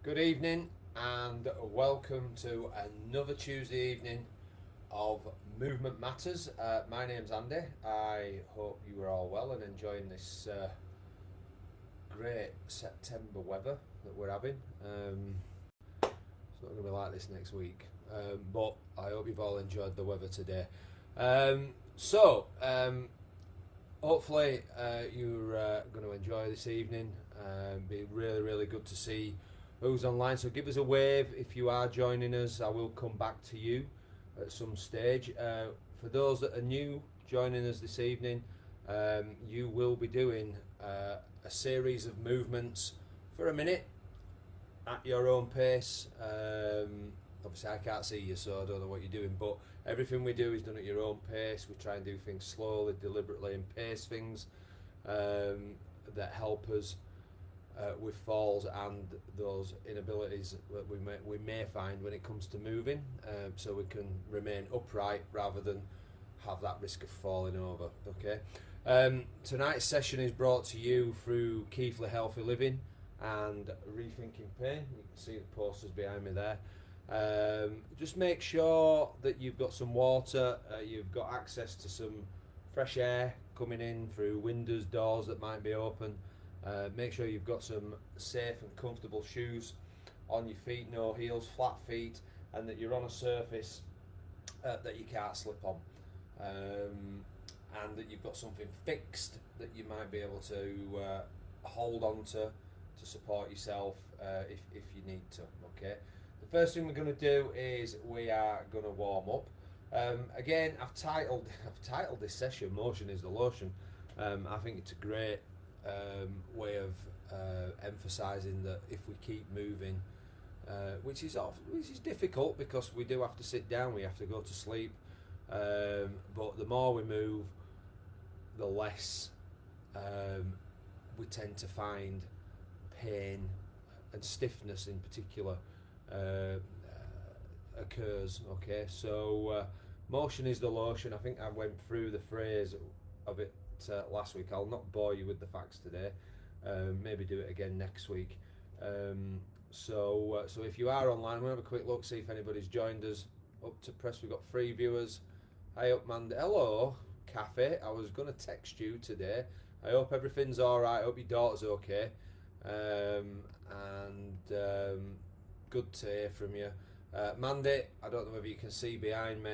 Good evening and welcome to another Tuesday evening of Movement Matters. My name's Andy. I hope you are all well and enjoying this great September weather that we're having. It's not going to be like this next week, but I hope you've all enjoyed the weather today. Um, so, hopefully, you're going to enjoy this evening. Be really, really good to see who's online. So give us a wave if you are joining us. I will come back to you at some stage. For those that are new joining us this evening, you will be doing a series of movements for a minute at your own pace. Obviously, I can't see you, so I don't know what you're doing, but everything we do is done at your own pace. We try and do things slowly, deliberately, and pace things that help us with falls and those inabilities that we may find when it comes to moving, so we can remain upright rather than have that risk of falling over. Okay. Tonight's session is brought to you through Keithley Healthy Living and Rethinking Pain. You can see the posters behind me there. Just make sure that you've got some water, you've got access to some fresh air coming in through windows, doors that might be open. Make sure you've got some safe and comfortable shoes on your feet, no heels, flat feet, and that you're on a surface that you can't slip on. And that you've got something fixed that you might be able to hold on to support yourself if you need to. Okay. The first thing we're going to do is we are going to warm up. Again, I've titled this session "Motion is the Lotion." I think it's a great way of emphasising that if we keep moving, which is difficult because we do have to sit down, we have to go to sleep, but the more we move, the less we tend to find pain and stiffness in particular occurs. Okay, so motion is the lotion. I think I went through the phrase of it last week. I'll not bore you with the facts today. Maybe do it again next week. So if you are online, we'll have a quick look, see if anybody's joined us. Up to press, we've got 3 viewers. Hi up, man. Hello, Cafe. I was going to text you today. I hope everything's alright. I hope your daughter's okay. Good to hear from you. Mandy, I don't know whether you can see behind me,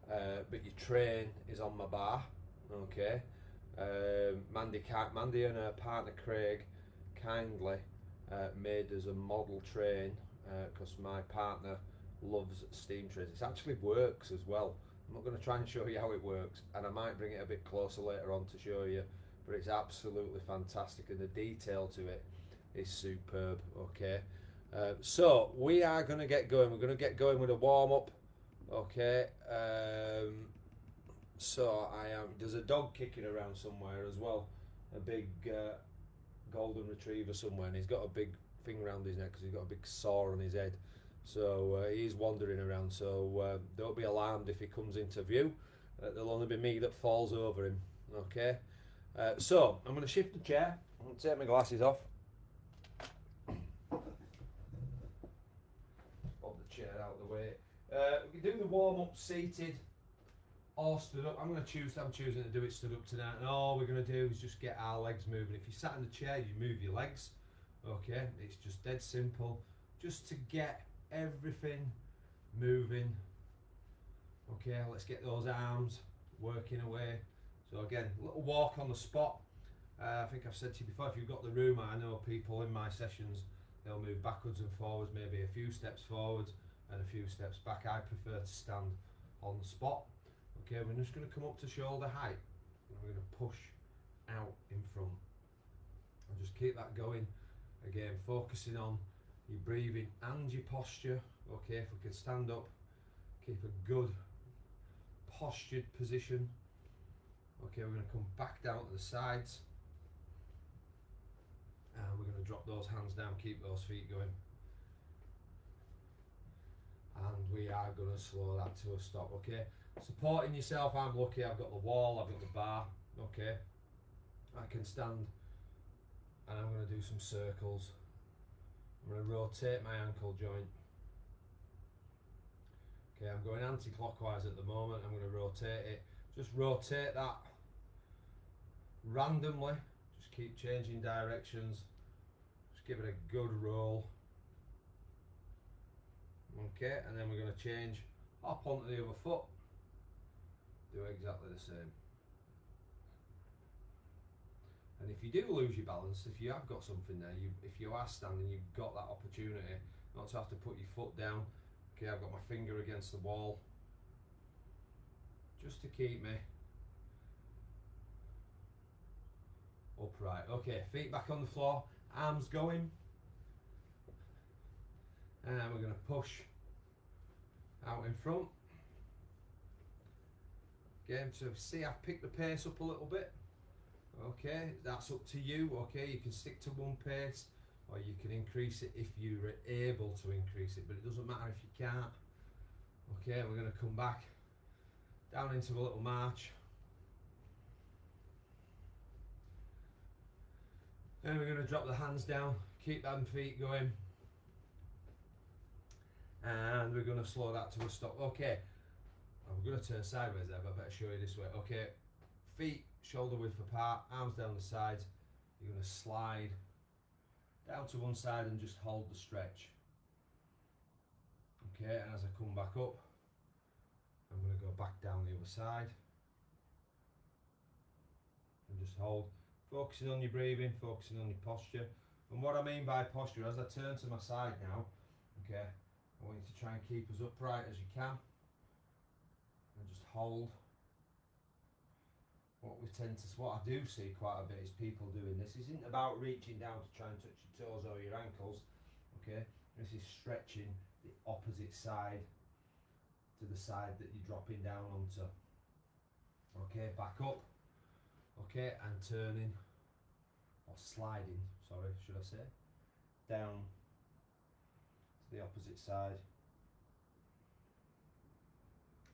but your train is on my bar. Okay. Mandy and her partner Craig kindly made us a model train because my partner loves steam trains. It actually works as well. I'm not going to try and show you how it works, and I might bring it a bit closer later on to show you, but it's absolutely fantastic and the detail to it is superb. Okay, so we are going to get going. We're going to get going with a warm-up. Okay, so there's a dog kicking around somewhere as well, a big golden retriever somewhere, and he's got a big thing around his neck because he's got a big sore on his head. So he's wandering around, so don't be alarmed if he comes into view. There'll only be me that falls over him. Okay, so I'm going to shift the chair. I'm going to take my glasses off. Pop the chair out of the way. We can do the warm-up seated or stood up. I'm choosing to do it stood up tonight, and all we're going to do is just get our legs moving. If you sat in the chair, you move your legs. Okay, it's just dead simple, just to get everything moving. Okay, let's get those arms working away. So again, a little walk on the spot. I think I've said to you before, if you've got the room, I know people in my sessions, they'll move backwards and forwards, maybe a few steps forwards and a few steps back. I prefer to stand on the spot. Okay, we're just going to come up to shoulder height and we're going to push out in front and just keep that going. Again, focusing on your breathing and your posture. Okay, if we can stand up, keep a good postured position. Okay, we're going to come back down to the sides and we're going to drop those hands down, keep those feet going, and we are going to slow that to a stop. Okay, supporting yourself. I'm lucky, I've got the wall, I've got the bar. Okay, I can stand and I'm going to do some circles. going to rotate my ankle joint. Okay, I'm going anti-clockwise at the moment. I'm going to rotate it. Just rotate that randomly. Just keep changing directions. Just give it a good roll. Okay, and then we're going to change, hop onto the other foot. Do exactly the same. And if you do lose your balance, if you have got something there, if you are standing, you've got that opportunity not to have to put your foot down. Okay, I've got my finger against the wall, just to keep me upright. Okay, feet back on the floor, arms going, and we're going to push out in front. Again, so see, I've picked the pace up a little bit. Okay, that's up to you. Okay, you can stick to one pace, or you can increase it if you're able to increase it, but it doesn't matter if you can't. Okay, we're going to come back down into a little march, and we're going to drop the hands down, keep them feet going, and we're going to slow that to a stop. Okay, I'm going to turn sideways there, but I better show you this way. Okay, feet shoulder width apart, arms down the sides. You're going to slide down to one side and just hold the stretch. Okay, and as I come back up, I'm going to go back down the other side and just hold, focusing on your breathing, focusing on your posture. And what I mean by posture, as I turn to my side now, okay, I want you to try and keep as upright as you can and just hold. What I do see quite a bit is people doing this. This isn't about reaching down to try and touch your toes or your ankles. Okay, this is stretching the opposite side to the side that you're dropping down onto. Okay, back up. Okay, and turning or sliding, sorry, should I say, down to the opposite side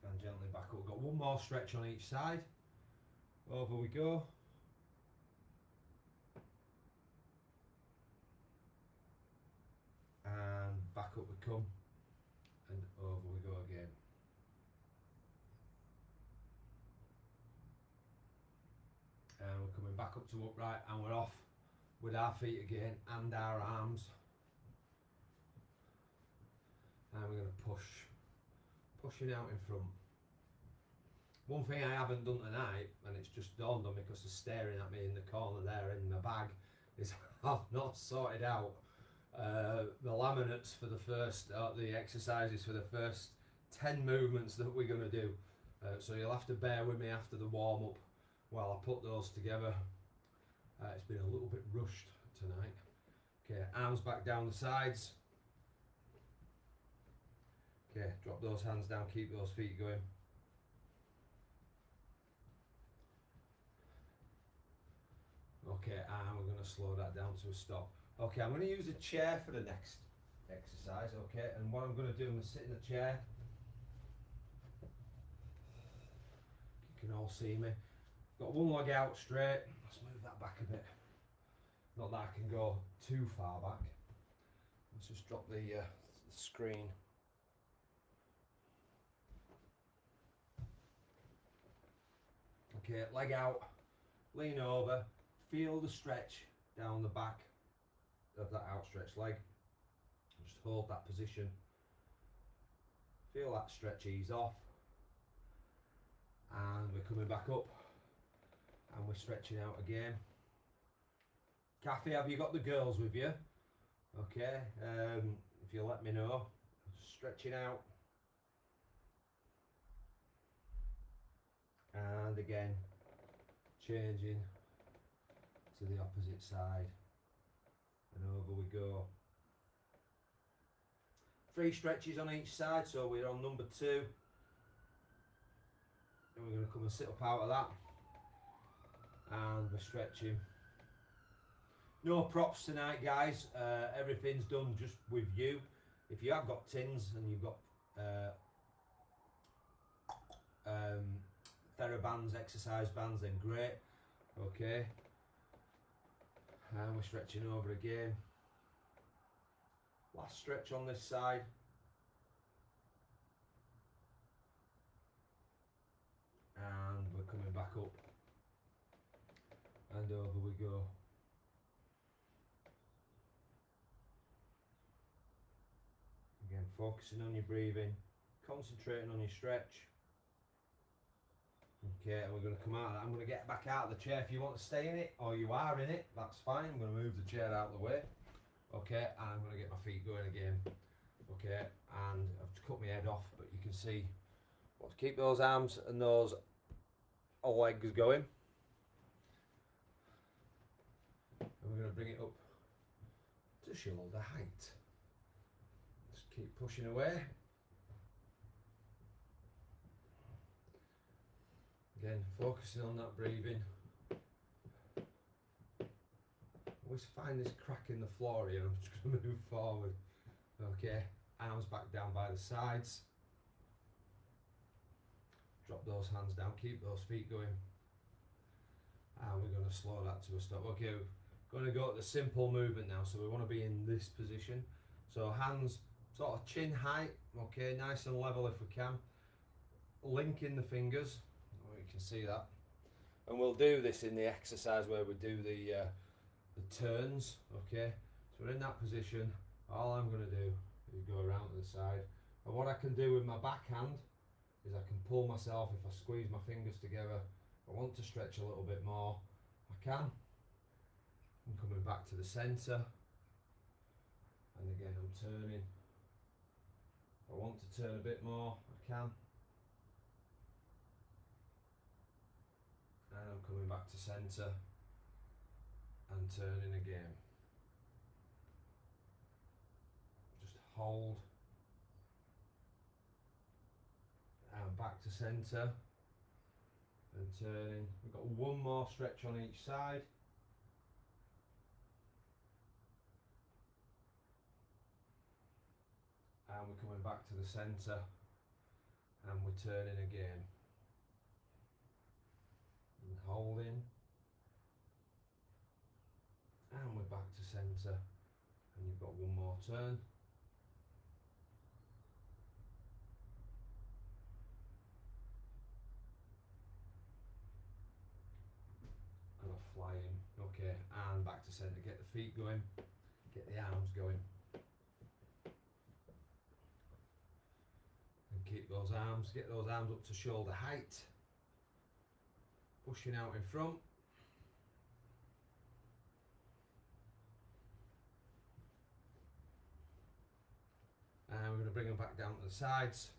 and gently back up. Got one more stretch on each side. Over we go. And back up we come. And over we go again. And we're coming back up to upright, and we're off with our feet again and our arms. And we're going to pushing out in front. One thing I haven't done tonight, and it's just dawned on me because they're staring at me in the corner there in my bag, is I've not sorted out the laminates for the first, the exercises for the first 10 movements that we're going to do. So you'll have to bear with me after the warm up while I put those together. It's been a little bit rushed tonight. Okay, arms back down the sides. Okay, drop those hands down, keep those feet going. Okay, and we're going to slow that down to a stop. Okay, I'm going to use a chair for the next exercise, okay, and what I'm going to do, I'm going to sit in the chair. You can all see me. Got one leg out straight. Let's move that back a bit. Not that I can go too far back. Let's just drop the screen. Okay, leg out, lean over. Feel the stretch down the back of that outstretched leg. Just hold that position. Feel that stretch ease off. And we're coming back up. And we're stretching out again. Kathy, have you got the girls with you? Okay, if you let me know. Stretching out. And again, changing to the opposite side, and over we go. 3 stretches on each side, so we're on number 2, and we're going to come and sit up out of that, and we're stretching. No props tonight, guys. Everything's done just with you. If you have got tins and you've got TheraBands, exercise bands, then great. Okay. And we're stretching over again. Last stretch on this side. And we're coming back up. And over we go. Again, focusing on your breathing, concentrating on your stretch. Okay, and we're going to come out of that. I'm going to get back out of the chair if you want to stay in it, or you are in it, that's fine. I'm going to move the chair out of the way. Okay, and I'm going to get my feet going again. Okay, and I've cut my head off, but you can see, let's keep those arms and those legs going. And we're going to bring it up to shoulder height. Just keep pushing away. Again, focusing on that breathing. Always find this crack in the floor here. I'm just going to move forward. Okay, arms back down by the sides. Drop those hands down, keep those feet going. And we're going to slow that to a stop. Okay, we're going to go at the simple movement now. So we want to be in this position. So hands sort of chin height. Okay, nice and level if we can. Linking the fingers. Oh, you can see that. And we'll do this in the exercise where we do the turns. Okay, so we're in that position. All I'm going to do is go around to the side. And what I can do with my backhand is I can pull myself if I squeeze my fingers together. If I want to stretch a little bit more, I can. I'm coming back to the centre. And again, I'm turning. If I want to turn a bit more, I can. And I'm coming back to centre and turning again. Just hold. And back to centre and turning. We've got one more stretch on each side. And we're coming back to the centre and we're turning again. And holding. And we're back to centre. And you've got one more turn. And a fly in. Okay, and back to centre. Get the feet going. Get the arms going. And keep those arms, get those arms up to shoulder height. Pushing out in front. And we're going to bring them back down to the sides.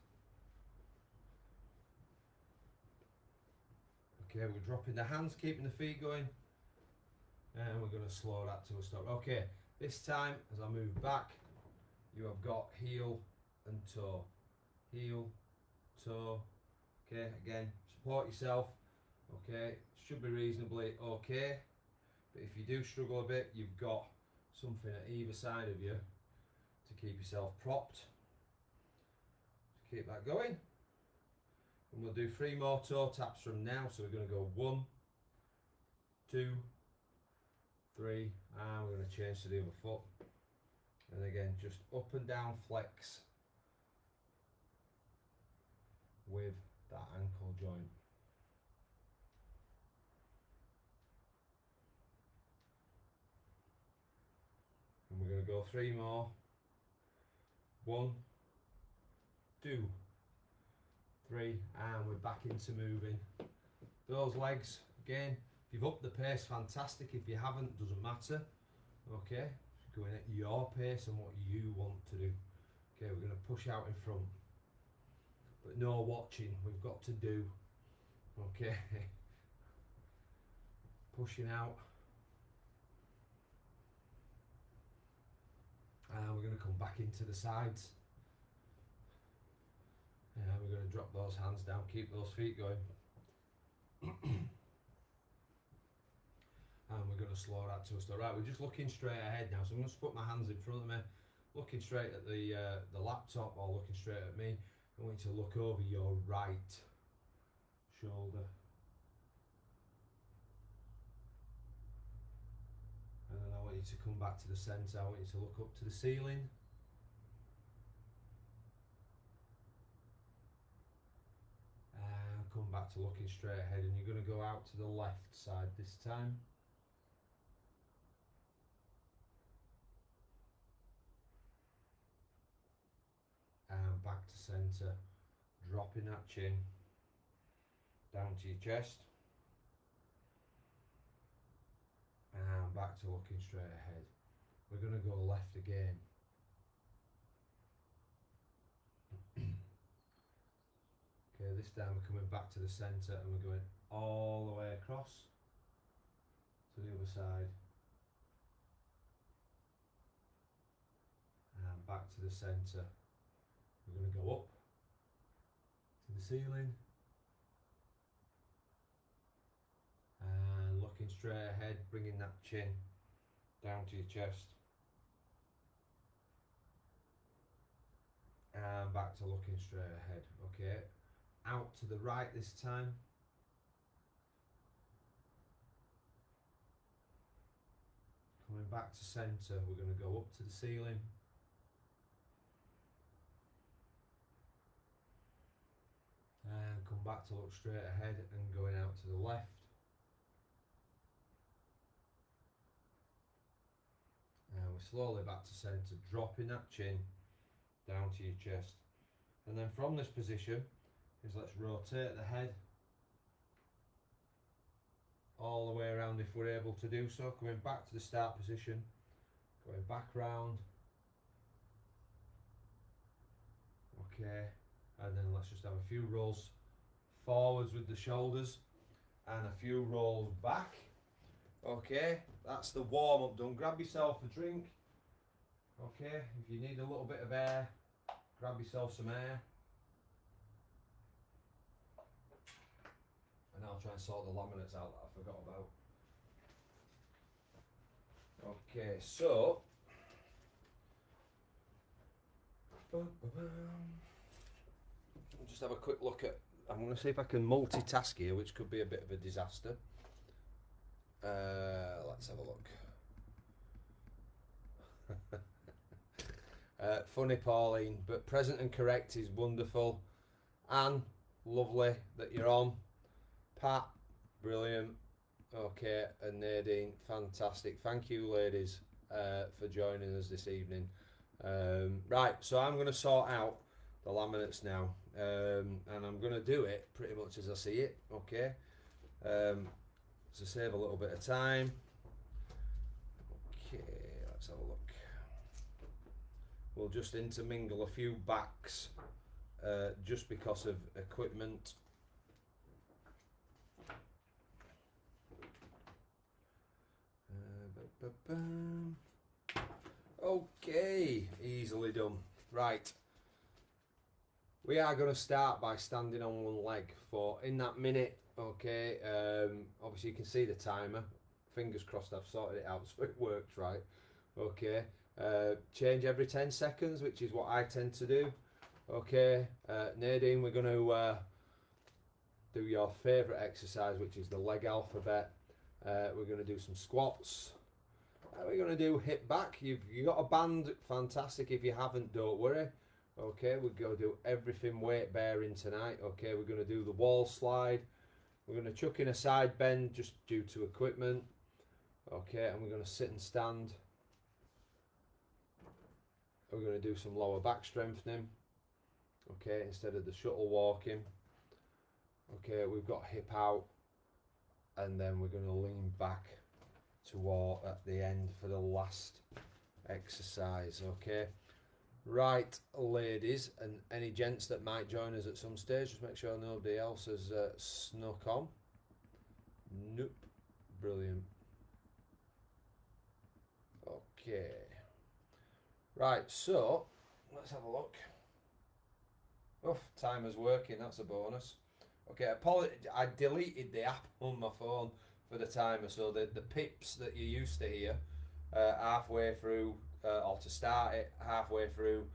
Okay, we're dropping the hands, keeping the feet going. And we're going to slow that to a stop. Okay, this time as I move back, you have got heel and toe. Heel, toe. Okay, again, support yourself. Okay, should be reasonably okay. But if you do struggle a bit, you've got something at either side of you to keep yourself propped. Just keep that going. And we'll do 3 more toe taps from now. So we're going to go 1, 2, 3, and we're going to change to the other foot. And again, just up and down flex with that ankle joint. And we're going to go 3 more. 1, 2, 3, and we're back into moving. Those legs, again, if you've upped the pace, fantastic. If you haven't, doesn't matter. Okay, going at your pace and what you want to do. Okay, we're going to push out in front. But no watching, we've got to do. Okay, pushing out. And we're going to come back into the sides. And we're going to drop those hands down, keep those feet going. And we're going to slow that to a stop. Right, we're just looking straight ahead now. So I'm going to put my hands in front of me, looking straight at the laptop or looking straight at me. I want you to look over your right shoulder. And then I want you to come back to the centre. I want you to look up to the ceiling. come back to looking straight ahead, and you're going to go out to the left side this time. And back to centre, dropping that chin down to your chest. And back to looking straight ahead. We're going to go left again. Okay, this time we're coming back to the centre and we're going all the way across to the other side. And back to the centre. We're going to go up to the ceiling. And looking straight ahead, bringing that chin down to your chest. And back to looking straight ahead. Okay, out to the right this time. Coming back to centre, we're going to go up to the ceiling. And come back to look straight ahead and going out to the left. And we're slowly back to centre, dropping that chin down to your chest. And then from this position is let's rotate the head all the way around if we're able to do so. Coming back to the start position, going back round. Okay, and then let's just have a few rolls forwards with the shoulders and a few rolls back. Okay, that's the warm up done. Grab yourself a drink. Okay, if you need a little bit of air, grab yourself some air. And I'll try and sort the laminates out that I forgot about. Okay, so we'll just have a quick look at, I'm going to see if I can multitask here, which could be a bit of a disaster. Let's have a look. Funny Pauline, but present and correct is wonderful. Anne, lovely that you're on. Pat, brilliant. Okay, and Nadine, fantastic. Thank you, ladies, for joining us this evening. Right, so I'm going to sort out the laminates now, and I'm going to do it pretty much as I see it. Okay, to save a little bit of time. Okay, let's have a look. We'll just intermingle a few backs, just because of equipment. Okay, easily done. Right, we are going to start by standing on one leg for in that minute. Okay, obviously you can see the timer. Fingers crossed I've sorted it out so it works right. Okay, change every 10 seconds, which is what I tend to do. Okay, Nadine, we're going to do your favourite exercise, which is the leg alphabet. We're going to do some squats. We're going to do hip back. You got a band, fantastic. If you haven't, don't worry. Okay, we're going to do everything weight bearing tonight. Okay, we're going to do the wall slide. We're going to chuck in a side bend just due to equipment. Okay, and we're going to sit and stand. We're going to do some lower back strengthening. Okay, instead of the shuttle walking. Okay, we've got hip out. And then we're going to lean back toward at the end for the last exercise. Okay, right, ladies, and any gents that might join us at some stage, just make sure nobody else has snuck on. Nope. Brilliant. Okay, right, so let's have a look. Timer's working, that's a bonus. Okay, I deleted the app on my phone for the timer, so the pips that you used to hear halfway through, or to start it halfway through,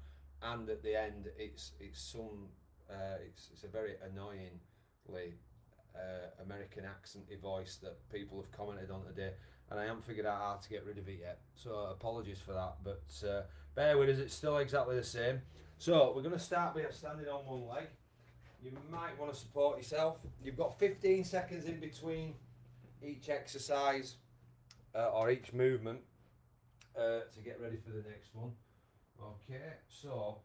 and at the end, it's a very annoyingly American accenty voice that people have commented on today, and I haven't figured out how to get rid of it yet. So apologies for that, but bear with us. It's still exactly the same. So we're going to start by standing on one leg. you might want to support yourself. You've got 15 seconds in between each exercise or each movement to get ready for the next one. Okay, so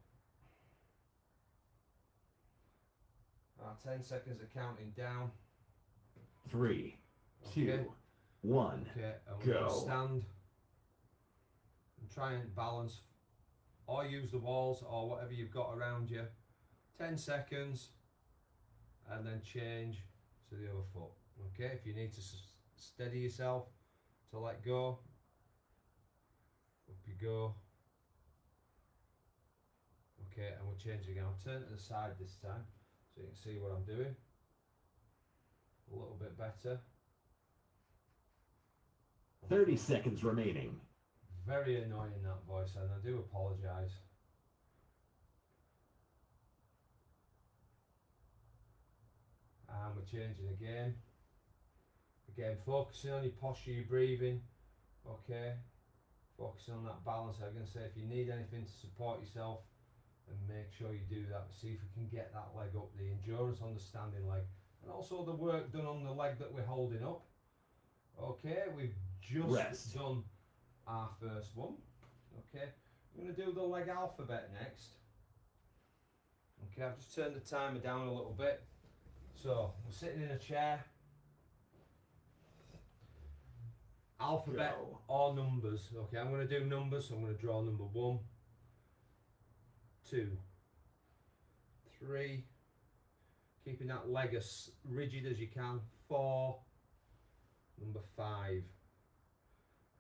our 10 seconds of counting down. 3, 2, 1, okay, and we're go. going to stand and try and balance or use the walls or whatever you've got around you. 10 seconds and then change to the other foot. Okay, if you need to steady yourself to let go, up you go. Okay, and we'll change again. I'll turn to the side this time so you can see what I'm doing a little bit better. 30 seconds remaining. Very annoying, that voice, and I do apologise. And we're changing again. Again, focusing on your posture, your breathing. Okay, focusing on that balance. I'm going to say, if you need anything to support yourself, and make sure you do that. See if we can get that leg up, the endurance on the standing leg, and also the work done on the leg that we're holding up. Okay, we've just done our first one. Okay, we're going to do the leg alphabet next. Okay, I've just turned the timer down a little bit. So we're sitting in a chair. Alphabet or numbers. Okay, I'm going to do numbers, so I'm going to draw number 1, 2, 3, keeping that leg as rigid as you can. 4, number 5,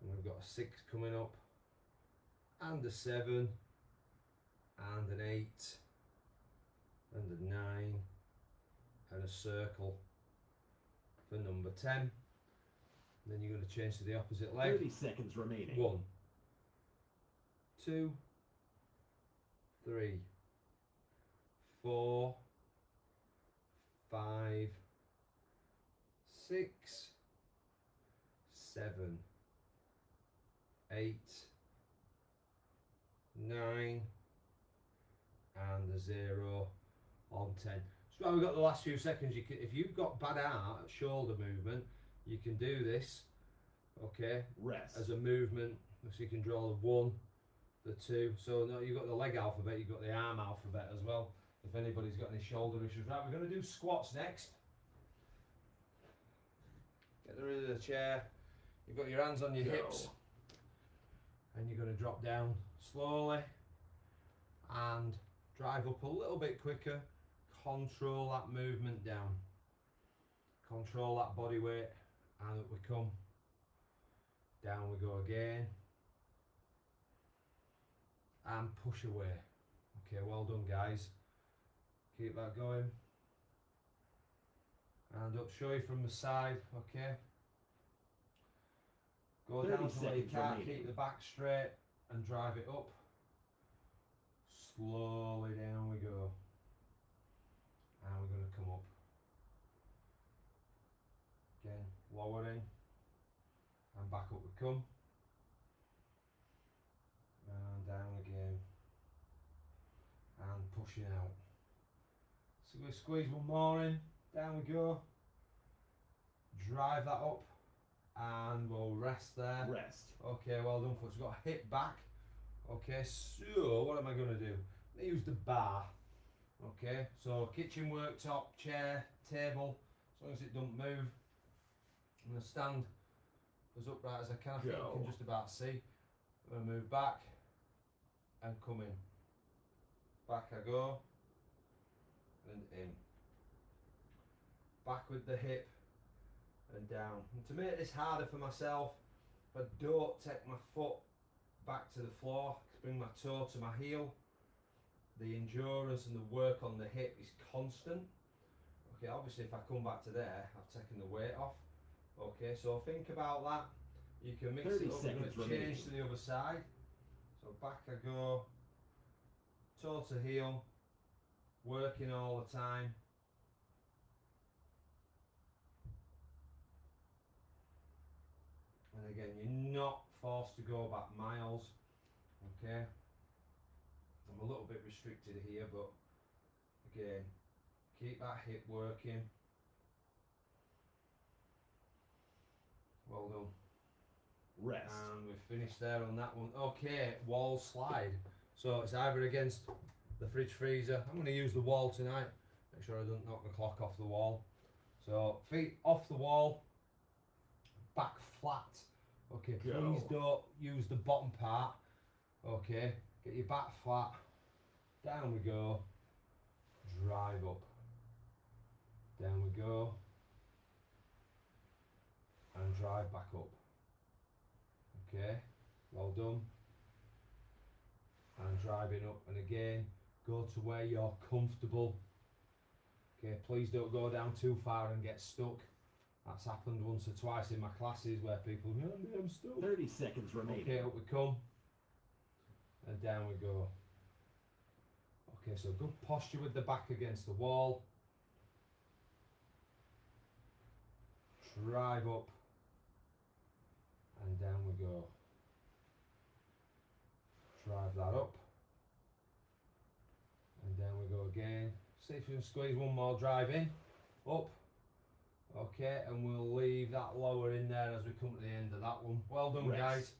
and we've got a 6 coming up, and a 7, and an 8, and a 9, and a circle for number 10. And then you're going to change to the opposite leg. 30 seconds remaining. 1, 2, 3, 4, 5, 6, 7, 8, 9, and a 0 on 10. So we've got the last few seconds. You can, if you've got bad shoulder movement, you can do this. Okay, as a movement, so you can draw the 1, the 2. So now you've got the leg alphabet, you've got the arm alphabet as well, if anybody's got any shoulder issues. Right, we're going to do squats next. Get rid of the chair. You've got your hands on your hips, and you're going to drop down slowly and drive up a little bit quicker. Control that movement down. Control that body weight, and up we come. Down we go again. And push away. Okay, well done, guys. Keep that going. And up, show you from the side, okay? Go down so you can't keep the back straight and drive it up. Slowly down we go. And we're going to come up. Again, lowering. And back up we come. And down again. And pushing out. So we squeeze one more in. Down we go. Drive that up. And we'll rest there. Rest. Okay, well done, folks. We've got a hip back. Okay, so what am I going to do? I'm going to use the bar. Okay, so kitchen worktop, chair, table, as long as it don't move. I'm going to stand as upright as I can. I think you can just about see. I'm going to move back and come in. Back I go and in. Back with the hip and down. And to make this harder for myself, if I don't take my foot back to the floor, bring my toe to my heel, the endurance and the work on the hip is constant. Okay, obviously if I come back to there, I've taken the weight off. Okay, so think about that. You can mix it up. I'm going to change to the other side. So back I go, toe to heel, working all the time. And again, you're not forced to go back miles. Okay. I'm a little bit restricted here, but again, Keep that hip working. Well done. Rest. And we've finished there on that one. Okay, wall slide. So it's either against the fridge freezer. I'm going to use the wall tonight. Make sure I don't knock the clock off the wall. So feet off the wall, back flat. Okay, Go. please don't use the bottom part. Okay, get your back flat. Down we go. Drive up. Down we go. And drive back up. Okay, well done. And driving up, and again, go to where you're comfortable. Okay, please don't go down too far and get stuck. That's happened once or twice in my classes where people, Andy, I'm stuck. 30 seconds remaining. Okay, up we come. And down we go. Okay, so good posture with the back against the wall. Drive up. And down we go. Drive that up. And down we go again. See if you can squeeze one more drive in. Up. Okay, and we'll leave that lower in there as we come to the end of that one. Well done, Rest. guys.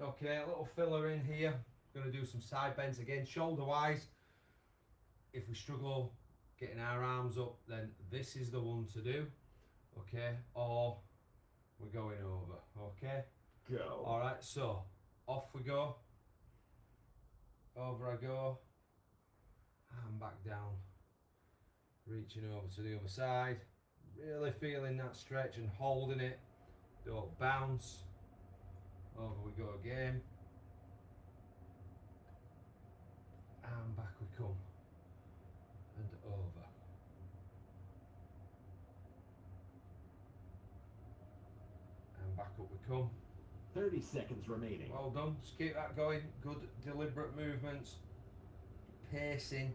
Okay, a little filler in here. Going to do some side bends again, shoulder wise. If we struggle getting our arms up, then this is the one to do. Okay, or we're going over. Okay. Go. All right, so off we go. Over I go. And back down. Reaching over to the other side. Really feeling that stretch and holding it. Don't bounce. Over we go again. And back we come. And over. And back up we come. 30 seconds remaining. Well done. Just keep that going. Good deliberate movements. Pacing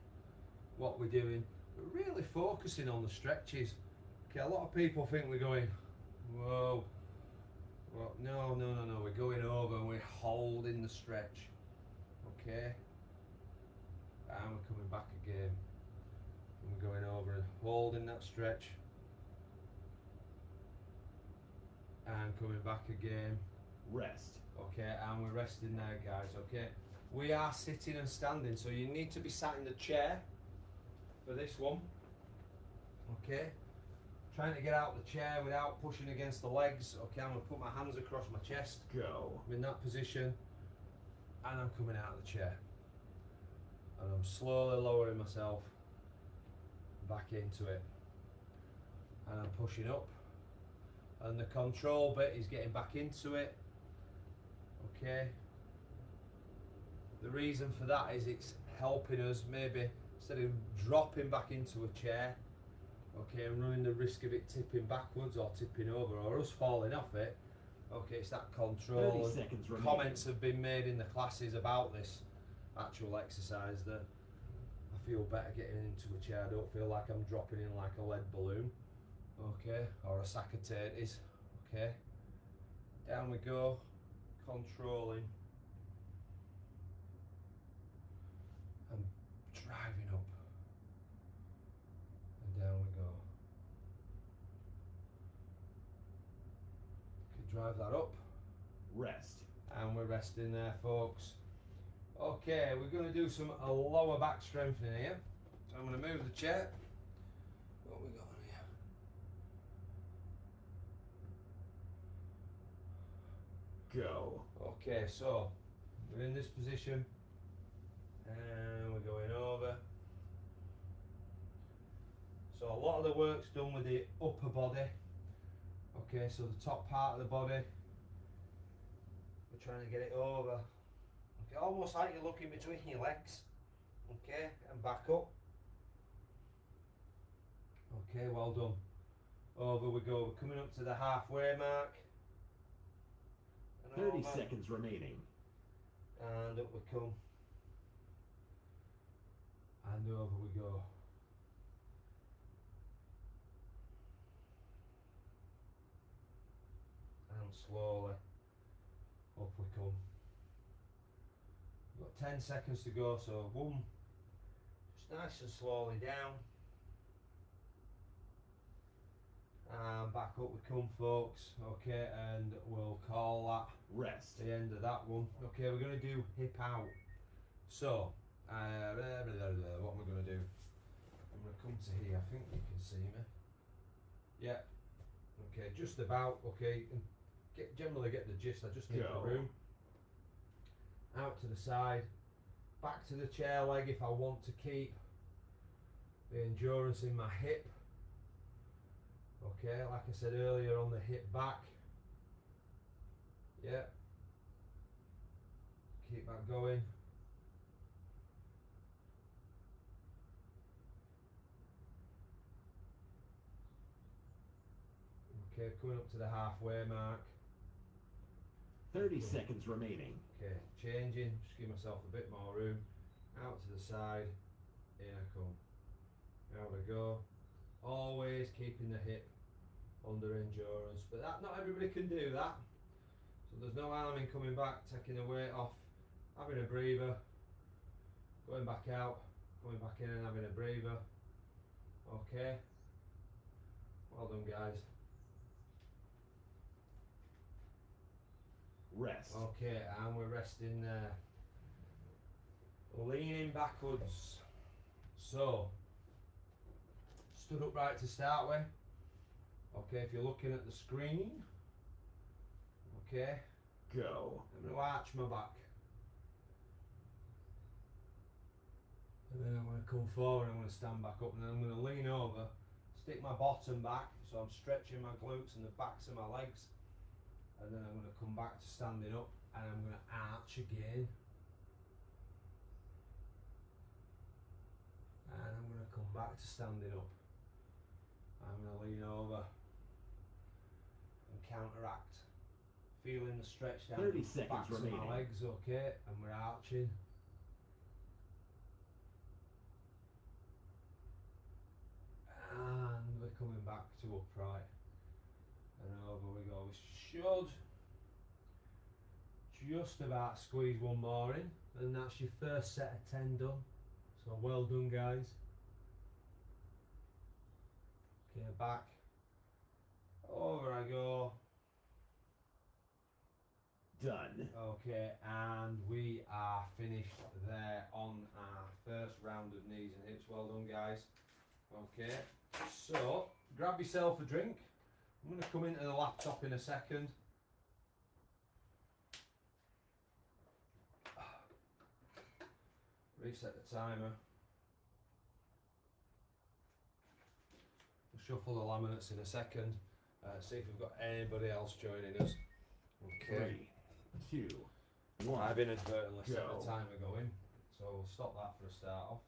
what we're doing. But really focusing on the stretches. Okay, a lot of people think we're going, whoa. Well, no. We're going over and we're holding the stretch. Okay. And we're coming back again. And we're going over and holding that stretch. And coming back again. Rest. Okay, and we're resting there, guys. Okay, we are sitting and standing, so you need to be sat in the chair for this one. Okay, trying to get out of the chair without pushing against the legs. Okay, I'm going to put my hands across my chest. Go. I'm in that position, and I'm coming out of the chair. And I'm slowly lowering myself back into it. And I'm pushing up. And the control bit is getting back into it. Okay. The reason for that is it's helping us maybe instead of dropping back into a chair, okay, and running the risk of it tipping backwards or tipping over or us falling off it. Okay, it's that control. 30 seconds remaining. Comments have been made in the classes about this actual exercise that I feel better getting into a chair. I don't feel like I'm dropping in like a lead balloon. Okay, or a sack of tatties. Okay, down we go, controlling and driving up, and down we go. Okay, drive that up. Rest. And we're resting there, folks. Okay, we're going to do some lower back strengthening here. So I'm going to move the chair. What we got on here? Go. Okay, so we're in this position and we're going over. So a lot of the work's done with the upper body. Okay, so the top part of the body, we're trying to get it over. Okay, almost like you're looking between your legs. Okay, and back up. Okay, well done. Over we go. We're coming up to the halfway mark. And 30 over. seconds remaining. And up we come. And over we go. And slowly up we come. We've got 10 seconds to go, so boom. Just nice and slowly down. And back up we come, folks. Okay, and we'll call that Rest. the end of that one. Okay, we're going to do hip out. So, what am I going to do? I'm going to come to here. I think you can see me. Yeah. Okay, just about. Okay, and generally get the gist. I just need the room. Out to the side. Back to the chair leg if I want to keep the endurance in my hip. Okay, like I said earlier, on the hip back. Yeah. Keep that going. Okay, coming up to the halfway mark. 30 seconds remaining. Okay, changing, just give myself a bit more room. Out to the side, in I come. Out I go. Always keeping the hip under endurance, but not everybody can do that. So there's no harm in coming back, taking the weight off, having a breather, going back out, going back in and having a breather. Okay. Well done, guys. Rest. Okay, and we're resting there. Leaning backwards. So, stood upright to start with. Okay, if you're looking at the screen. Okay. Go. I'm going to arch my back. And then I'm going to come forward and I'm going to stand back up and then I'm going to lean over, stick my bottom back, so I'm stretching my glutes and the backs of my legs. And then I'm going to come back to standing up and I'm going to arch again. And I'm going to come back to standing up. I'm going to lean over and counteract. Feeling the stretch down 30 the seconds backs remaining. of my legs, okay, and we're arching. And we're coming back to upright. And over we go. We should just about squeeze one more in, and that's your first set of 10 done. So well done, guys. Okay, back. Over I go. Done. Okay, and we are finished there on our first round of knees and hips. Well done, guys. Okay, so grab yourself a drink. I'm going to come into the laptop in a second. Reset the timer. We'll shuffle the laminates in a second. See if we've got anybody else joining us. Okay. 3, 2, 1. I've inadvertently set Go. the timer going, so we'll stop that for a start off.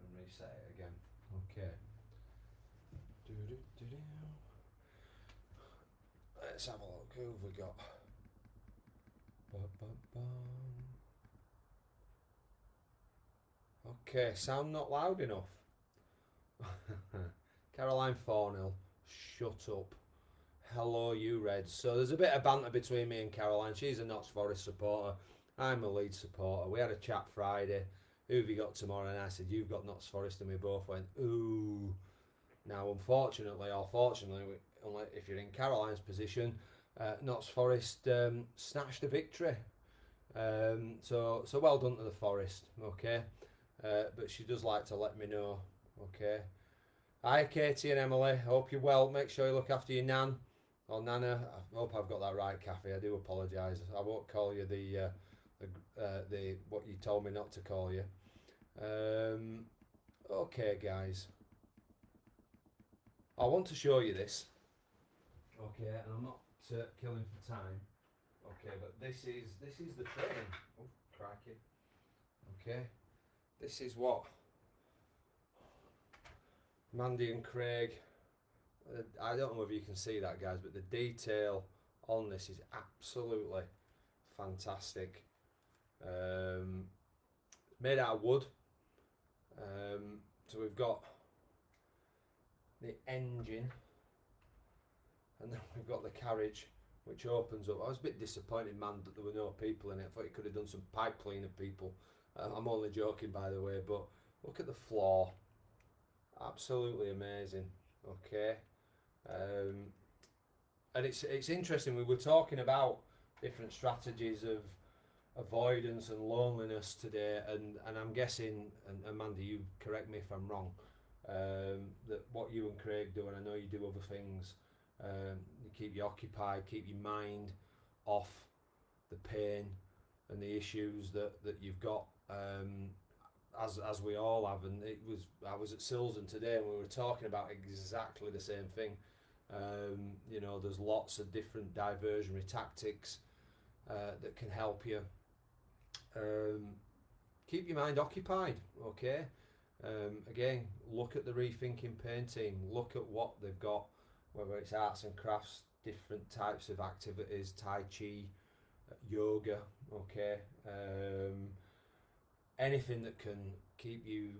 And reset it again. Okay. Do-do-do-do. Let's have a look. Who have we got? Ba-ba-bum. Okay, sound not loud enough. Caroline 4-0. Shut up. Hello, you Reds. So there's a bit of banter between me and Caroline. She's a Notts Forest supporter. I'm a Leeds supporter. We had a chat Friday. Who have you got tomorrow? And I said, you've got Notts Forest. And we both went, ooh. Now, unfortunately, or fortunately, if you're in Caroline's position, Notts Forest snatched a victory. So well done to the Forest, okay? But she does like to let me know, okay? Hi, Katie and Emily. Hope you're well. Make sure you look after your nan or nana. I hope I've got that right, Kathy. I do apologise. I won't call you the what you told me not to call you. Okay, guys. I want to show you this. Okay, and I'm not killing for time. Okay, but this is the training. Oh, crikey. Okay, this is what Mandy and Craig. I don't know if you can see that, guys, but the detail on this is absolutely fantastic. Made out of wood. So we've got the engine, and then we've got the carriage, which opens up. I was a bit disappointed, man, that there were no people in it. I thought you could have done some pipe cleaner people. I'm only joking, by the way, but look at the floor. Absolutely amazing. Okay. Um, and it's interesting. We were talking about different strategies of avoidance and loneliness today, and I'm guessing, and Amanda, you correct me if I'm wrong, that what you and Craig do, and I know you do other things, you keep you occupied, keep your mind off the pain and the issues that you've got, as we all have. And I was at Silsden today, and we were talking about exactly the same thing. You know, there's lots of different diversionary tactics that can help you keep your mind occupied. Okay. Again, look at the Rethinking Pain team. Look at what they've got, whether it's arts and crafts, different types of activities, Tai Chi, yoga. Okay. Anything that can keep you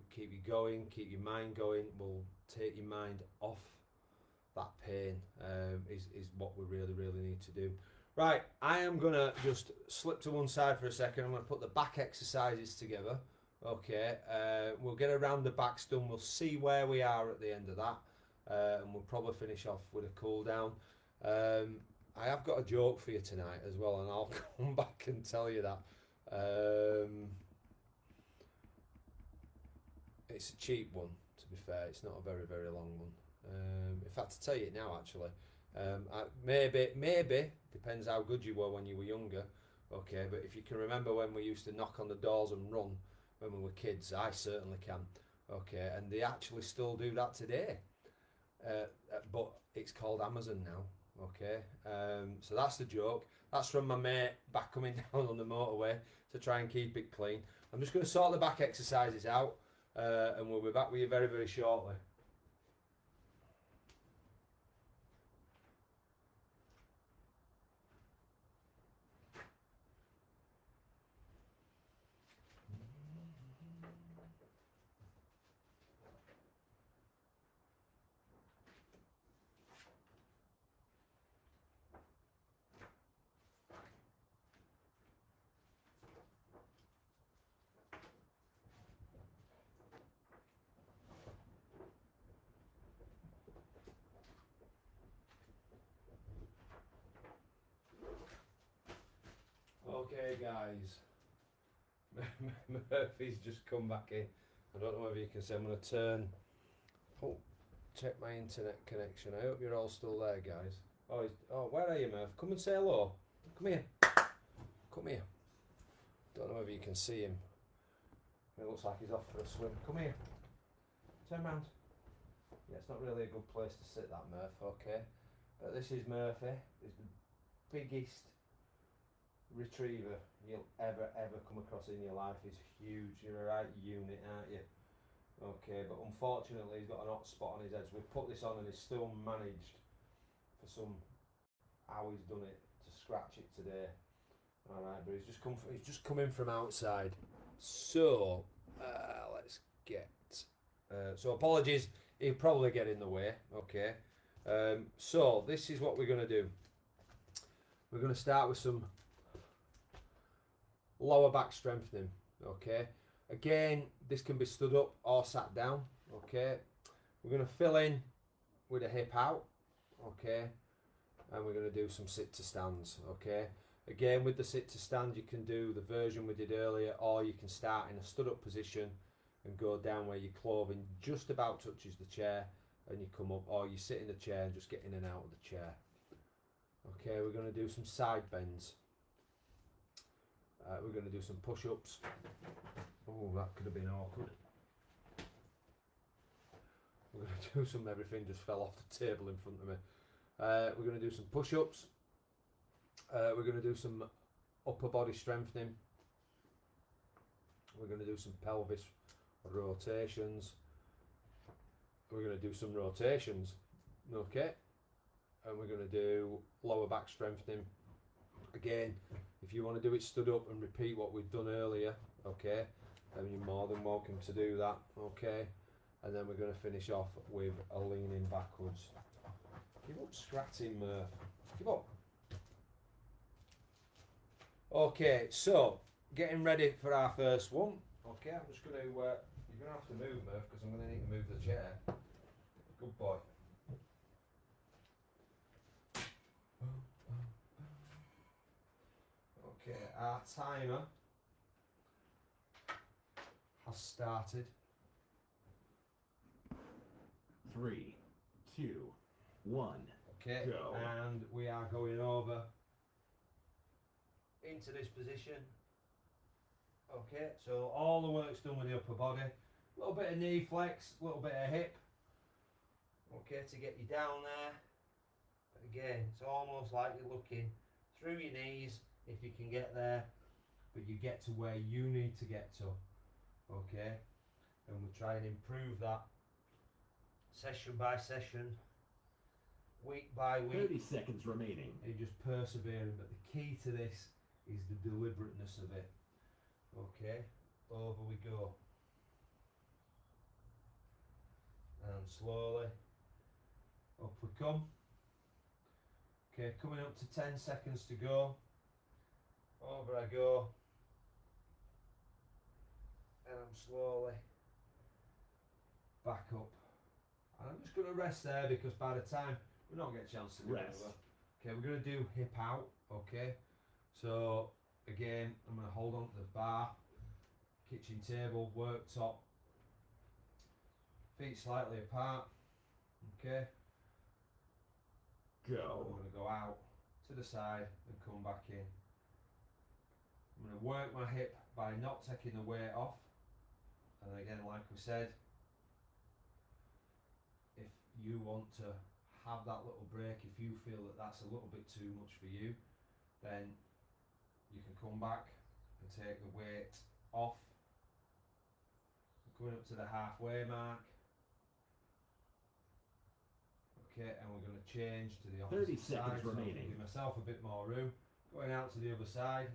going, keep your mind going, will take your mind off that pain. Is what we really need to do. Right, I am going to just slip to one side for a second. I'm going to put the back exercises together. Okay, we'll get around the backs done. We'll see where we are at the end of that. And we'll probably finish off with a cool down. I have got a joke for you tonight as well, and I'll come back and tell you that. It's a cheap one, to be fair. It's not a very long one. In fact, to tell you it now, actually. Maybe depends how good you were when you were younger. Okay, but if you can remember when we used to knock on the doors and run when we were kids, I certainly can. Okay, and they actually still do that today. But it's called Amazon now. Okay, so that's the joke. That's from my mate back coming down on the motorway to try and keep it clean. I'm just going to sort the back exercises out, and we'll be back with you very shortly. Okay, guys. Murphy's just come back in. I don't know whether you can see. I'm going to turn. Oh, check my internet connection. I hope you're all still there, guys. Oh, where are you, Murph? Come and say hello. Come here. Come here. Don't know whether you can see him. It looks like he's off for a swim. Come here. Turn round. Yeah, it's not really a good place to sit, that Murph. Okay, but this is Murphy. He's the biggest retriever you'll ever come across in your life. He's huge. You're a right unit, aren't you? Okay, but unfortunately he's got an hot spot on his head, so we've put this on and he's still managed for how he's done it to scratch it today. Alright, but he's just come in from outside, so let's get so apologies, he'll probably get in the way. Okay, so this is what we're going to do. We're going to start with some lower back strengthening. Okay, again, this can be stood up or sat down. Okay, we're going to fill in with a hip out. Okay, and we're going to do some sit to stands. Okay, again, with the sit to stand, you can do the version we did earlier, or you can start in a stood up position and go down where your clothing just about touches the chair and you come up, or you sit in the chair and just get in and out of the chair. Okay, we're going to do some side bends. We're going to do some push-ups. Oh, that could have been awkward. We're going to do some, everything just fell off the table in front of me. We're going to do some push-ups. We're going to do some upper body strengthening. We're going to do some pelvis rotations. We're going to do some rotations. Okay. And we're going to do lower back strengthening. Again, if you want to do it stood up and repeat what we've done earlier, okay, then you're more than welcome to do that. Okay. And then we're going to finish off with a leaning backwards. Give up scratching, Murph. Give up. Okay, so getting ready for our first one. Okay, I'm just going to You're going to have to move, Murph, because I'm going to need to move the chair. Good boy. Okay, our timer has started. 3, 2, 1. Okay, Go. and we are going over into this position. Okay, so all the work's done with the upper body. A little bit of knee flex, a little bit of hip. Okay, to get you down there. But again, it's almost like you're looking through your knees if you can get there, but you get to where you need to get to. Okay, and we'll try and improve that session by session, week by week. 30 seconds remaining. And just persevering, but the key to this is the deliberateness of it. Okay, over we go. And slowly up we come. Okay, coming up to 10 seconds to go. Over I go. And I'm slowly back up. And I'm just going to rest there because by the time we don't get a chance to go Rest. anywhere. Okay, we're going to do hip out. Okay, so again, I'm going to hold on to the bar, kitchen table, worktop, feet slightly apart. Okay, I'm Go. going to go out to the side and come back in. I'm going to work my hip by not taking the weight off. And again, like we said, if you want to have that little break, if you feel that that's a little bit too much for you, then you can come back and take the weight off. We're coming up to the halfway mark. Okay, and we're going to change to the opposite 30 seconds side. So I'm gonna remaining. give myself a bit more room. Going out to the other side.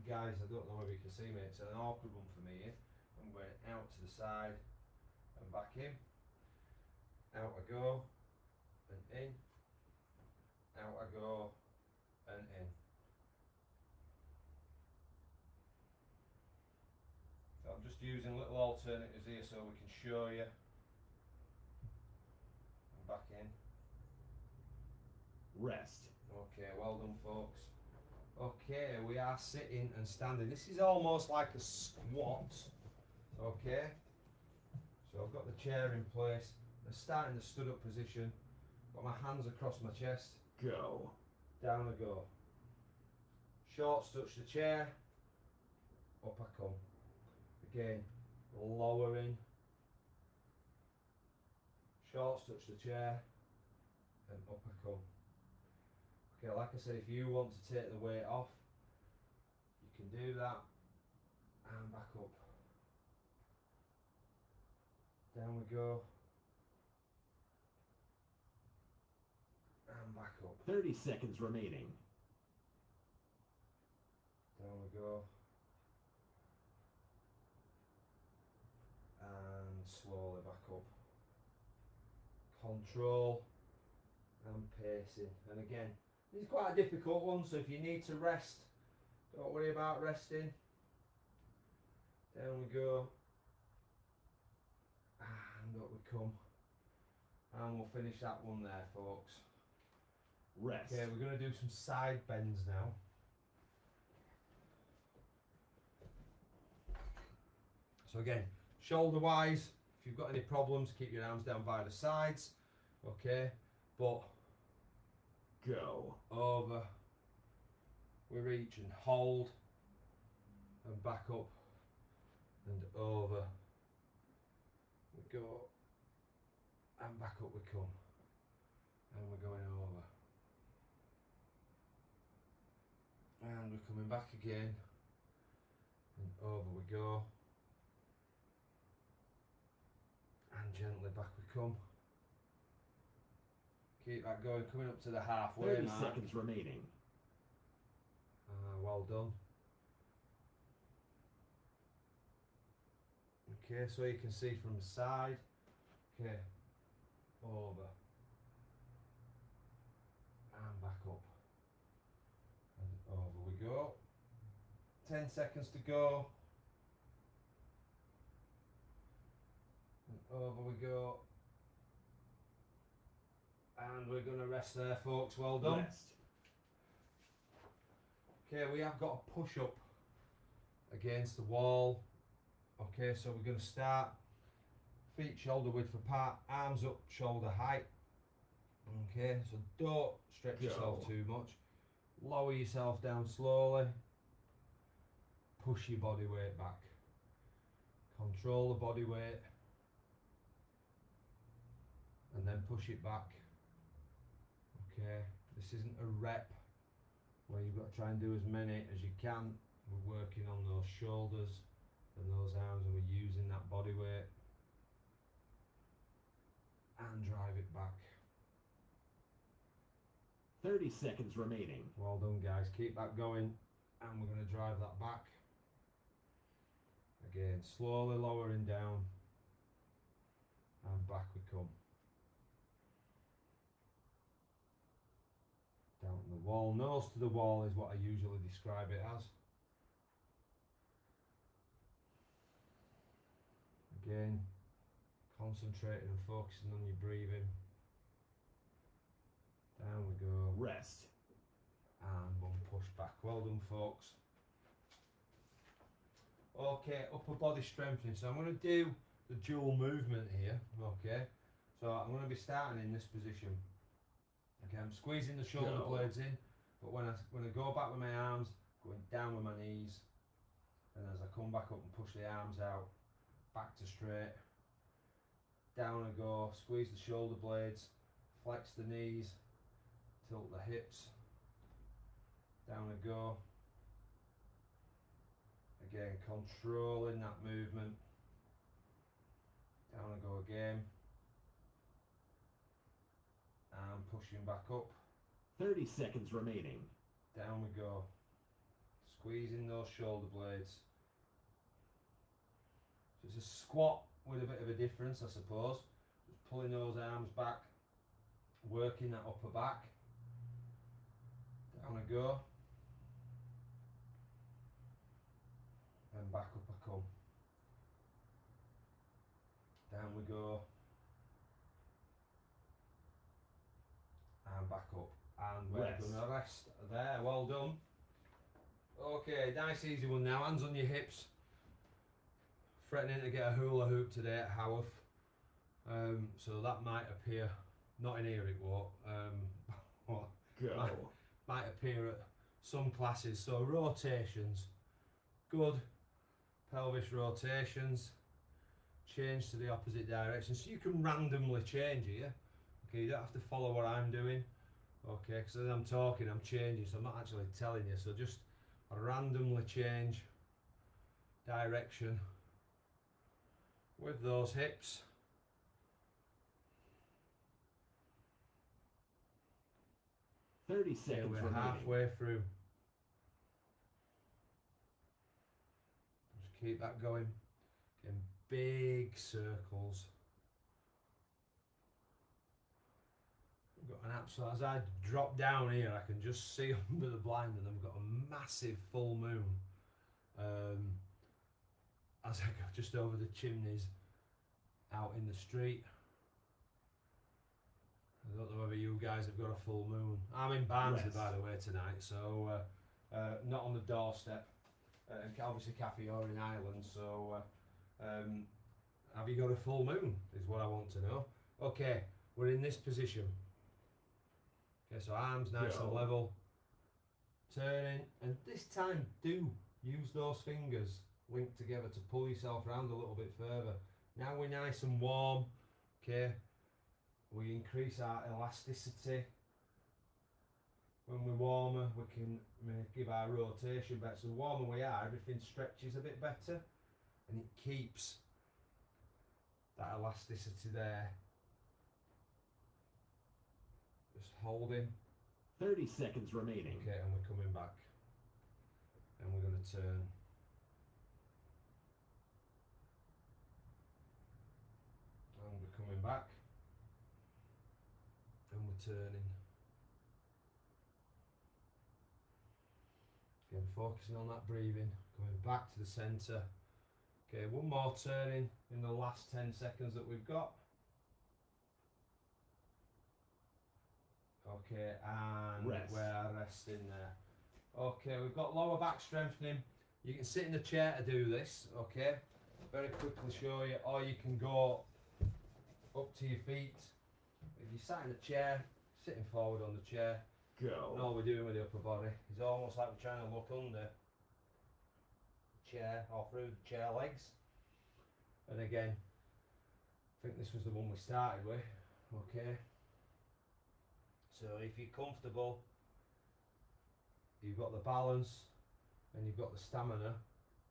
Guys, I don't know if you can see me. It's an awkward one for me here. I'm going out to the side and back in. Out I go and in. Out I go and in. So I'm just using little alternatives here so we can show you. And back in. Rest. Okay, well done, folks. Okay, we are sitting and standing. This is almost like a squat. Okay, so I've got the chair in place. I'm starting the stood up position. Got my hands across my chest. Go. Down I go. Shorts touch the chair. Up I come. Again, lowering. Shorts touch the chair. And up I come. Okay, like I said, if you want to take the weight off, you can do that. And back up. Down we go. And back up. 30 seconds remaining. Down we go. And slowly back up. Control and pacing. And again, this is quite a difficult one, so if you need to rest, don't worry about resting. Down we go. And up we come. And we'll finish that one there, folks. Rest. Okay, we're going to do some side bends now. So again, shoulder wise, if you've got any problems, keep your arms down by the sides. Okay, but Go. over, we reach and hold, and back up, and over, we go, and back up we come, and we're going over. And we're coming back again, and over we go, and gently back we come. Keep that going, coming up to the halfway 30 mark. seconds remaining. Well done. Okay, so you can see from the side. Okay, over, and back up. And over we go. 10 seconds to go. Over we go. And we're going to rest there, folks. Well done. Rest. Okay, we have got a push up against the wall. Okay, so we're going to start feet shoulder width apart, arms up shoulder height. Okay, so don't stretch yourself too much. Lower yourself down slowly. Push your body weight back. Control the body weight. And then push it back. Okay, this isn't a rep where you've got to try and do as many as you can. We're working on those shoulders and those arms, and we're using that body weight. And drive it back. 30 seconds remaining. Well done, guys. Keep that going, and we're going to drive that back. Again, slowly lowering down, and back we come. Down to the wall. Nose to the wall is what I usually describe it as. Again, concentrating and focusing on your breathing. Down we go. Rest. And one push back. Well done, folks. Okay, upper body strengthening. So I'm going to do the dual movement here. Okay, so I'm going to be starting in this position. Okay, I'm squeezing the shoulder blades in, but when I go back with my arms, going down with my knees, and as I come back up and push the arms out, back to straight. Down I go, squeeze the shoulder blades, flex the knees, tilt the hips. Down I go. Again, controlling that movement. Down I go again. And pushing back up. 30 seconds remaining. Down we go. Squeezing those shoulder blades. So it's a squat with a bit of a difference, I suppose. Just pulling those arms back, working that upper back. Down I go. And back up I come. Down we go. And back up. And we're going to rest there. Well done. Okay, nice easy one now. Hands on your hips. Threatening to get a hula hoop today at Haworth. So that might appear, not in here it won't. Go. Might appear at some classes. So rotations. Good. Pelvis rotations. Change to the opposite direction. So you can randomly change here. Okay, you don't have to follow what I'm doing. Okay, because as I'm talking, I'm changing, so I'm not actually telling you. So just randomly change direction with those hips. Thirty seconds we're remaining. halfway through. Just keep that going. Getting big circles. Got an app, so as I drop down here, I can just see under the blind, and I've got a massive full moon. As I go just over the chimneys out in the street. I don't know whether you guys have got a full moon. I'm in Barnsley, by the way, tonight, so not on the doorstep. Obviously, Cafe or in Ireland, so have you got a full moon? Is what I want to know. Okay, we're in this position. Okay, so arms nice and level. Turning, and this time do use those fingers linked together to pull yourself around a little bit further. Now we're nice and warm. Okay, we increase our elasticity. When we're warmer, we can give our rotation better. So the warmer we are, everything stretches a bit better, and it keeps that elasticity there. Just holding. 30 seconds remaining. Okay, and we're coming back. And we're going to turn. And we're coming back. And we're turning. Again, focusing on that breathing. Going back to the centre. Okay, one more turning in the last 10 seconds that we've got. Okay, and Rest. we're resting there. Okay, we've got lower back strengthening. You can sit in the chair to do this, okay? Very quickly show you, or you can go up to your feet. If you sat in the chair, sitting forward on the chair, and Go. all we're doing with the upper body is almost like we're trying to look under the chair or through the chair legs. And again, I think this was the one we started with, okay? So if you're comfortable, you've got the balance and you've got the stamina,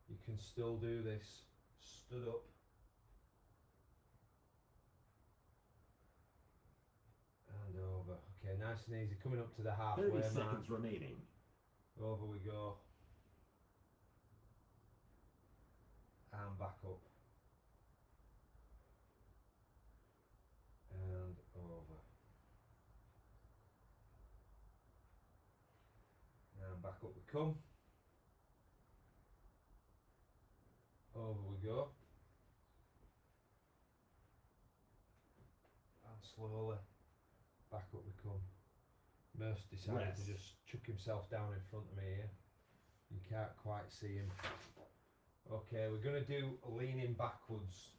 you can still do this stood up. And over. Okay, nice and easy. Coming up to the halfway 30 mark. seconds remaining. Over we go. And back up. And over. And back up we come. Over we go. And slowly back up we come. Murph's decided Rest. to just chuck himself down in front of me here. You can't quite see him. Okay, we're going to do leaning backwards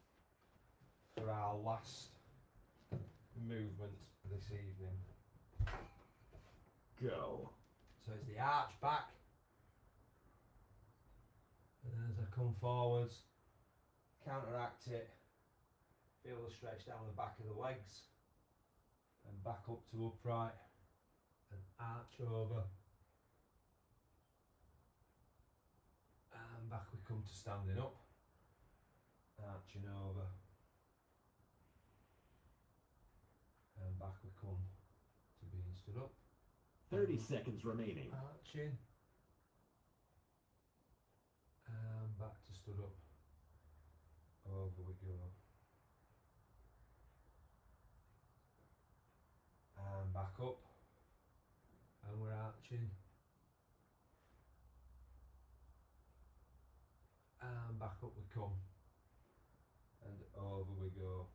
for our last movement this evening. Go. So it's the arch back. And as I come forwards, counteract it, feel the stretch down the back of the legs, and back up to upright, and arch over, and back we come to standing up, arching over, and back we come to being stood up. 30 seconds remaining. Arching. And back to stood up. Over we go. And back up. And we're arching. And back up we come. And over we go.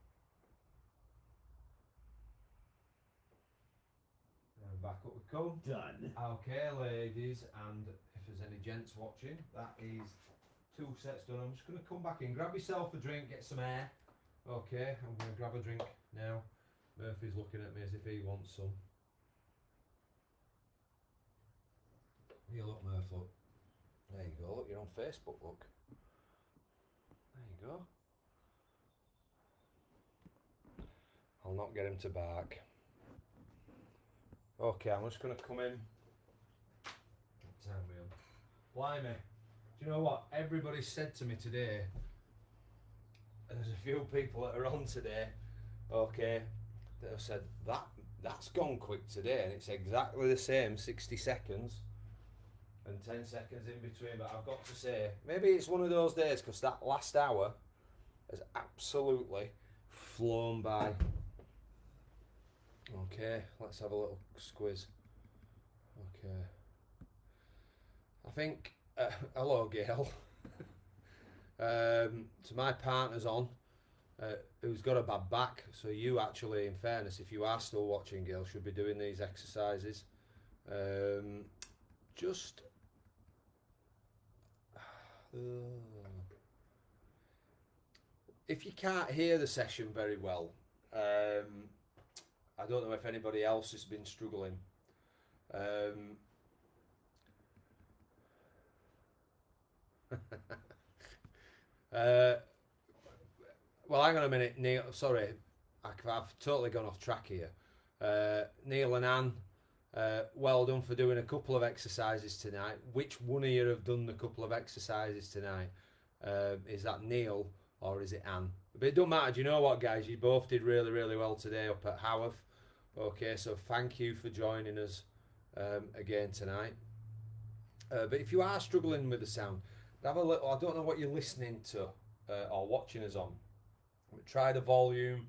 And back up we come. Done. Okay, ladies, and if there's any gents watching, that is 2 sets done. I'm just going to come back in, grab yourself a drink, get some air. Okay, I'm going to grab a drink now. Murphy's looking at me as if he wants some. Here, look, Murph, look. There you go, look, you're on Facebook, look. There you go. I'll not get him to bark. Okay, I'm just going to come in. What time are we on? Blimey. Do you know what? Everybody said to me today, there's a few people that are on today, okay, that have said, that's gone quick today, and it's exactly the same, 60 seconds and 10 seconds in between, but I've got to say, maybe it's one of those days, because that last hour has absolutely flown by. Okay, let's have a little squiz. Okay. I think, hello Gail. So my partner's on, who's got a bad back, so you actually, in fairness, if you are still watching, Gail, should be doing these exercises. Just... if you can't hear the session very well, I don't know if anybody else has been struggling. Well, hang on a minute, Neil. Sorry, I've totally gone off track here. Neil and Anne, well done for doing a couple of exercises tonight. Which one of you have done the couple of exercises tonight? Is that Neil or is it Anne? But it don't matter. Do you know what, guys? You both did really, really well today up at Haworth. Okay, so thank you for joining us again tonight. But if you are struggling with the sound, have a little. I don't know what you're listening to or watching us on. But try the volume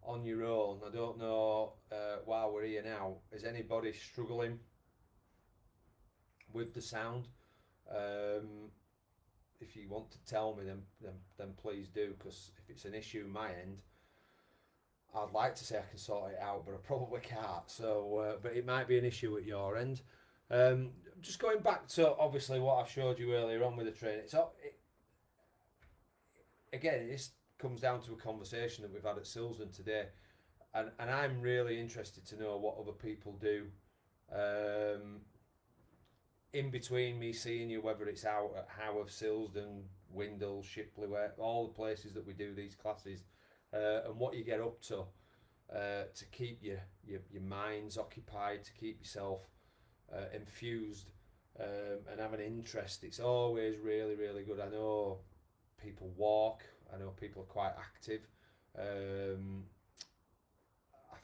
on your own. I don't know while we're here now. Is anybody struggling with the sound? if you want to tell me, then please do, because if it's an issue my end, I'd like to say I can sort it out, but I probably can't. So, but it might be an issue at your end. Just going back to obviously what I showed you earlier on with the train. Again, this comes down to a conversation that we've had at Silsden today, and I'm really interested to know what other people do. In between me seeing you, whether it's out at Haworth, Silsden, Windle, Shipley, where all the places that we do these classes, and what you get up to keep your minds occupied, to keep yourself infused, and have an interest. It's always really, really good. I know people walk. I know people are quite active. I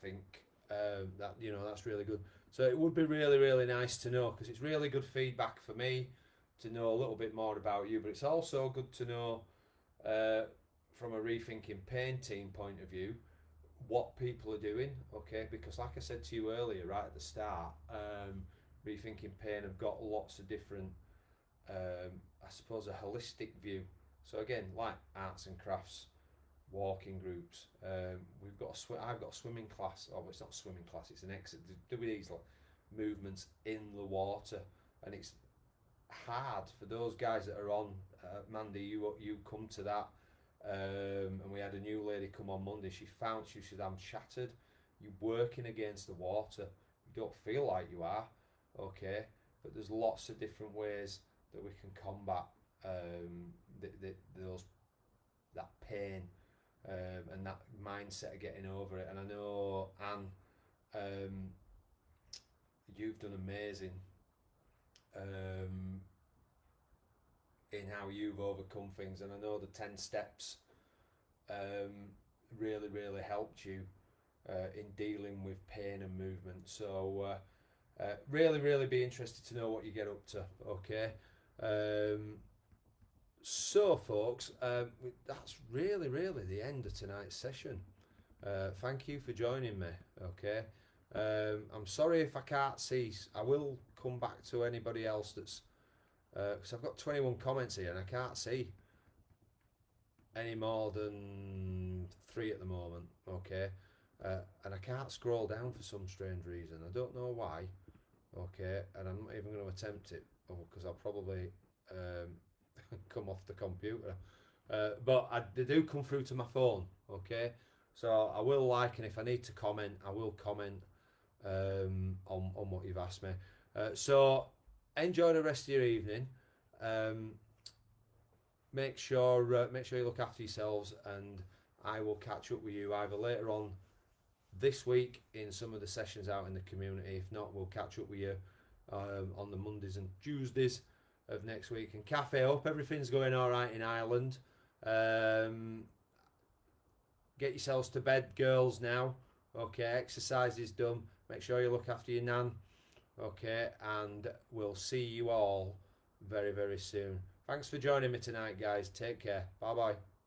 think that that's really good. So it would be really, really nice to know, because it's really good feedback for me to know a little bit more about you. But it's also good to know from a Rethinking Pain team point of view what people are doing. Okay, because like I said to you earlier, right at the start, Rethinking Pain have got lots of different, I suppose, a holistic view. So again, like arts and crafts, walking groups. We've got I've got a swimming class. Oh, it's not a swimming class. It's an exit. Do these like movements in the water, and it's hard for those guys that are on. Mandy, you come to that, and we had a new lady come on Monday. She said, "I'm shattered. You're working against the water. You don't feel like you are, okay? But there's lots of different ways that we can combat that pain." And that mindset of getting over it. And I know, Anne, you've done amazing in how you've overcome things, and I know the 10 steps really, really helped you in dealing with pain and movement. So really, really be interested to know what you get up to. Okay. So, folks, that's really, really the end of tonight's session. Thank you for joining me. Okay, I'm sorry if I can't see. I will come back to anybody else that's because I've got 21 comments here and I can't see any more than 3 at the moment. Okay, and I can't scroll down for some strange reason. I don't know why. Okay, and I'm not even going to attempt it because I'll probably come off the computer, but they do come through to my phone. Okay, so I will like, and if I need to comment, I will comment on what you've asked me. So enjoy the rest of your evening. Make sure you look after yourselves, and I will catch up with you either later on this week in some of the sessions out in the community. If not, we'll catch up with you on the Mondays and Tuesdays of next week. And Cafe, I hope everything's going all right in Ireland. Get yourselves to bed, girls, now. Okay, exercise is done. Make sure you look after your nan. Okay, and we'll see you all very, very soon. Thanks for joining me tonight, guys. Take care. Bye-bye.